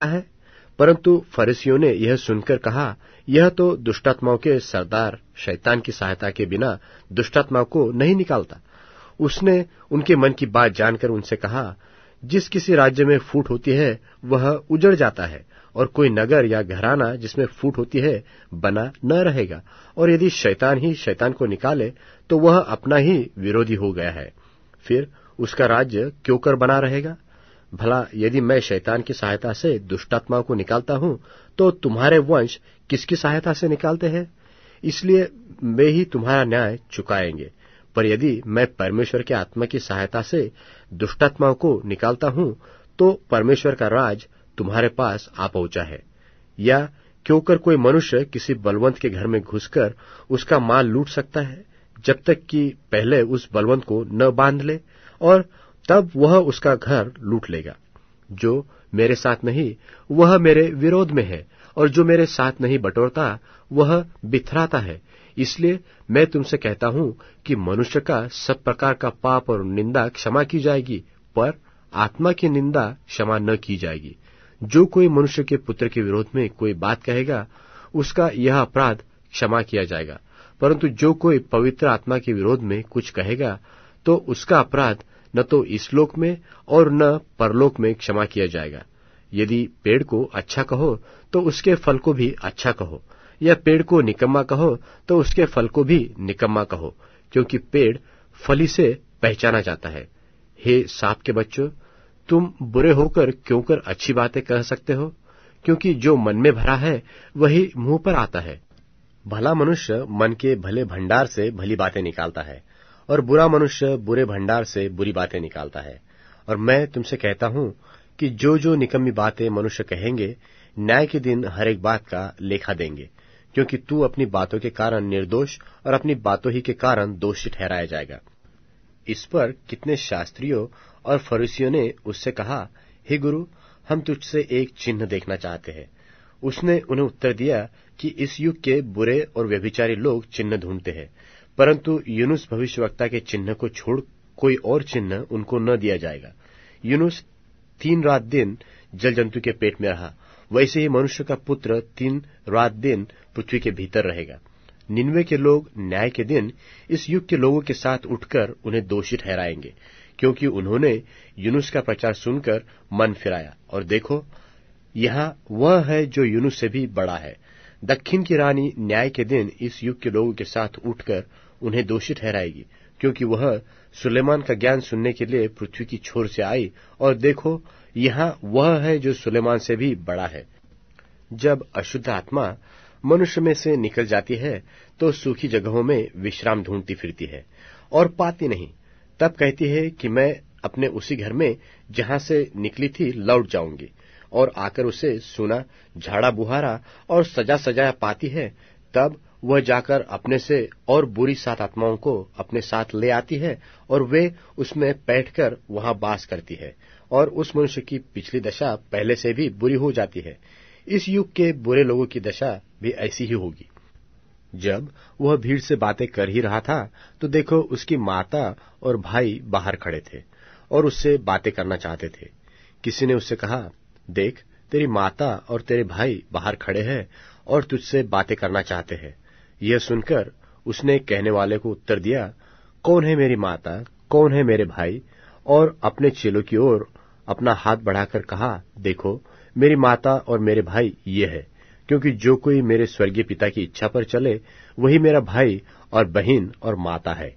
है। परंतु फरीसियों ने यह सुनकर कहा, यह तो दुष्टात्माओं के सरदार शैतान की सहायता के बिना दुष्टात्माओं को नहीं निकालता। उसने उनके मन की बात जानकर उनसे कहा, जिस किसी राज्य में फूट होती है वह उजड़ जाता है, और कोई नगर या घराना जिसमें फूट होती है बना न रहेगा। और यदि शैतान ही शैतान को निकाले तो वह अपना ही विरोधी हो गया है, फिर उसका राज्य क्यों कर बना रहेगा। भला यदि मैं शैतान की सहायता से दुष्टात्माओं को निकालता हूं, तो तुम्हारे वंश किसकी सहायता से निकालते हैं? इसलिए वे ही तुम्हारा न्याय चुकाएंगे। पर यदि मैं परमेश्वर के आत्मा की सहायता से दुष्टात्माओं को निकालता हूं, तो परमेश्वर का राज तुम्हारे पास आ पहुंचा है। या क्यों कर कोई मनुष्य किसी बलवंत के घर में घुसकर उसका माल लूट सकता है, जब तक कि पहले उस बलवंत को न बांध ले, और तब वह उसका घर लूट लेगा। जो मेरे साथ नहीं वह मेरे विरोध में है, और जो मेरे साथ नहीं बटोरता वह बिथराता है। इसलिए मैं तुमसे कहता हूं कि मनुष्य का सब प्रकार का पाप और निंदा क्षमा की जाएगी, पर आत्मा की निंदा क्षमा न की जाएगी। जो कोई मनुष्य के पुत्र के विरोध में कोई बात कहेगा, उसका यह अपराध क्षमा किया जाएगा। परंतु जो कोई पवित्र आत्मा के विरोध में कुछ कहेगा, तो उसका अपराध न तो इस लोक में और न परलोक में क्षमा किया जाएगा। यदि पेड़ को अच्छा कहो तो उसके फल को भी अच्छा कहो, या पेड़ को निकम्मा कहो तो उसके फल को भी निकम्मा कहो, क्योंकि पेड़ फली से पहचाना जाता है। हे सांप के बच्चों, तुम बुरे होकर क्यों कर अच्छी बातें कह सकते हो? क्योंकि जो मन में भरा है वही मुंह पर आता है। भला मनुष्य मन के भले भंडार से भली बातें निकालता है, और बुरा मनुष्य बुरे भंडार से बुरी बातें निकालता है। और मैं तुमसे कहता हूं कि जो जो निकम्मी बातें मनुष्य कहेंगे, न्याय के दिन हर एक बात का लेखा देंगे। क्योंकि तू अपनी बातों के कारण निर्दोष और अपनी बातों ही के कारण दोषी ठहराया जाएगा। इस पर कितने शास्त्रियों और फरीसियों ने उससे कहा, हे गुरु, हम तुझसे एक चिन्ह देखना चाहते हैं। उसने उन्हें उत्तर दिया कि इस युग के बुरे और व्यभिचारी लोग चिन्ह ढूंढते हैं, परंतु यूनुस भविष्यवक्ता के चिन्ह को छोड़ कोई और चिन्ह उनको न दिया जाएगा। यूनुस 3 रात दिन जल जंतु के पेट में रहा, वैसे ही मनुष्य का पुत्र 3 रात दिन पृथ्वी के भीतर रहेगा। निनवे के लोग न्याय के दिन इस युग के लोगों के साथ उठकर उन्हें दोषी ठहराएंगे, क्योंकि उन्होंने यूनुस का प्रचार सुनकर मन फिराया। और देखो, यहाँ वह है जो यूनुस से भी बड़ा है। दक्षिण की रानी न्याय के दिन इस युग के लोगों के साथ उठकर उन्हें दोषी ठहराएगी, क्योंकि वह सुलेमान का ज्ञान सुनने के लिए पृथ्वी की छोर से आई। और देखो, यहाँ वह है जो सुलेमान से भी बड़ा है। जब अशुद्ध आत्मा मनुष्य में से निकल जाती है, तो सूखी जगहों में विश्राम ढूंढती फिरती है और पाती नहीं। तब कहती है कि मैं अपने उसी घर में जहां से निकली थी लौट जाऊंगी, और आकर उसे सुना, झाड़ा बुहारा और सजा सजाया पाती है। तब वह जाकर अपने से और बुरी 7 आत्माओं को अपने साथ ले आती है, और वे उसमें बैठकर वहां वास करती है, और उस मनुष्य की पिछली दशा पहले से भी बुरी हो जाती है। इस युग के बुरे लोगों की दशा भी ऐसी ही होगी। जब वह भीड़ से बातें कर ही रहा था, तो देखो, उसकी माता और भाई बाहर खड़े थे और उससे बातें करना चाहते थे। किसी ने उससे कहा, देख, तेरी माता और तेरे भाई बाहर खड़े हैं और तुझसे बातें करना चाहते हैं। यह सुनकर उसने कहने वाले को उत्तर दिया, कौन है मेरी माता, कौन है मेरे भाई? और अपने चेलों की ओर अपना हाथ बढ़ाकर कहा, देखो, मेरी माता और मेरे भाई ये है। क्योंकि जो कोई मेरे स्वर्गीय पिता की इच्छा पर चले, वही मेरा भाई और बहन और माता है।